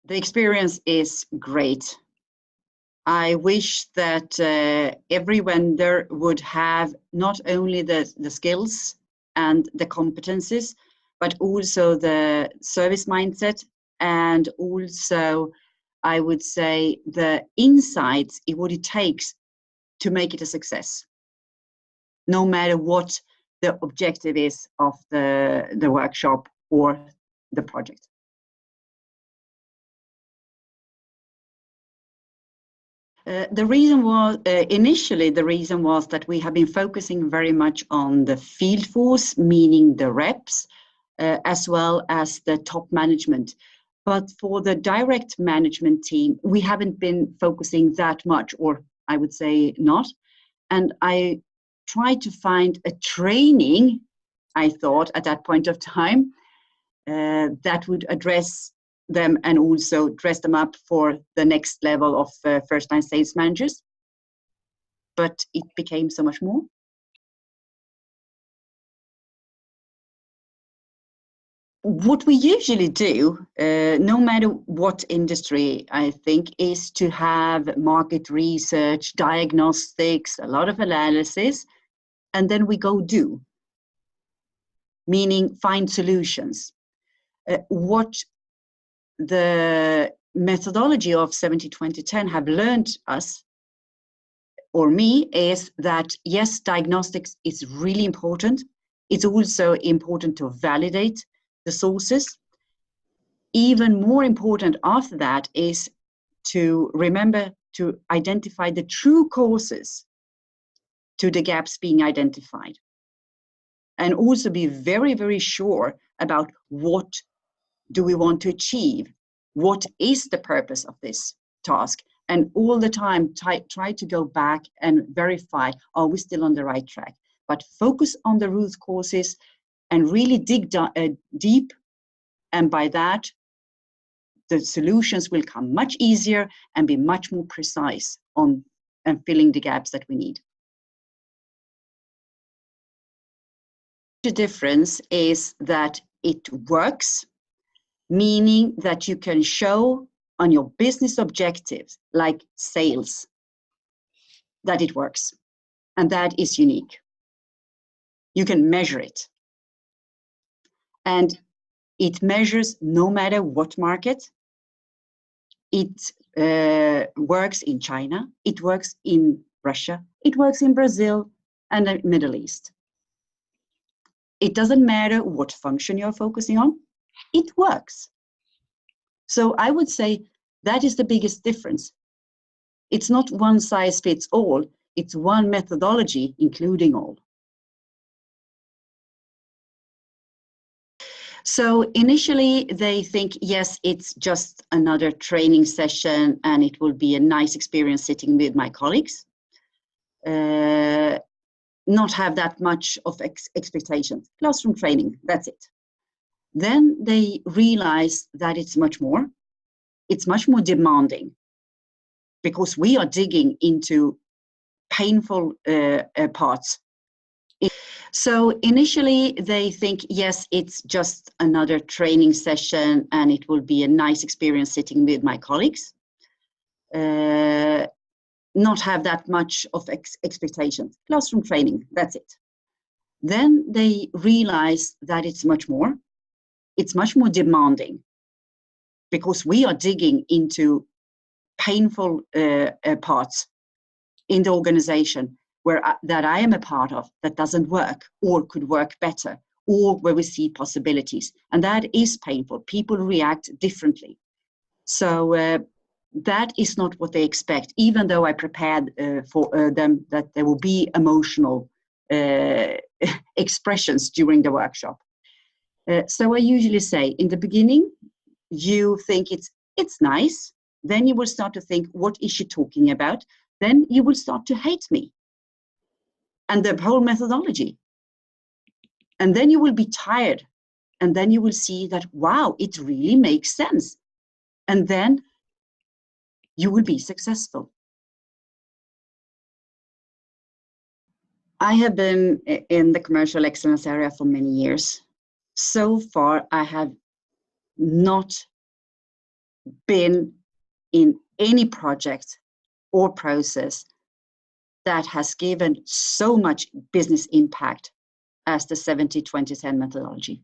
The experience is great. I wish that every vendor would have not only the skills and the competencies, but also the service mindset, and also, I would say, the insights in what it takes to make it a success, no matter what the objective is of the workshop or the project. The reason was, initially, the reason was that we have been focusing very much on the field force, meaning the reps, as well as the top management. But for the direct management team, we haven't been focusing that much, or I would say not. And I tried to find a training, I thought at that point of time, that would address them and also dress them up for the next level of first-line sales managers. But it became so much more. What we usually do, no matter what industry, I think, is to have market research, diagnostics, a lot of analysis, and then we go do, meaning find solutions. What the methodology of 70-20-10 have learned us, or me, is that yes, diagnostics is really important. It's also important to validate the sources. Even more important after that is to remember to identify the true causes to the gaps being identified. And also be very, very sure about what do we want to achieve? What is the purpose of this task? And all the time try to go back and verify, are we still on the right track? But focus on the root causes and really dig deep. And by that, the solutions will come much easier and be much more precise on and filling the gaps that we need. The difference is that it works, meaning that you can show on your business objectives, like sales, that it works. And that is unique. You can measure it. And it measures no matter what market. It works in China, it works in Russia, it works in Brazil and the Middle East. It doesn't matter what function you're focusing on, it works. So I would say that is the biggest difference. It's not one size fits all, it's one methodology including all. So initially they think, yes, it's just another training session and it will be a nice experience sitting with my colleagues. Not have that much of expectations. Classroom training, that's it. Then they realize that it's much more. It's much more demanding because we are digging into painful parts. So initially they think, yes, it's just another training session and it will be a nice experience sitting with my colleagues. Not have that much of expectations. Classroom training, that's it. Then they realize that it's much more. It's much more demanding because we are digging into painful parts in the organization that I am a part of that doesn't work or could work better, or where we see possibilities. And that is painful. People react differently. So that is not what they expect, even though I prepared for them that there will be emotional expressions during the workshop. So I usually say, in the beginning, you think it's nice. Then you will start to think, what is she talking about? Then you will start to hate me and the whole methodology. And then you will be tired. And then you will see that, wow, it really makes sense. And then you will be successful. I have been in the commercial excellence area for many years. So far, I have not been in any project or process that has given so much business impact as the 70-20-10 methodology.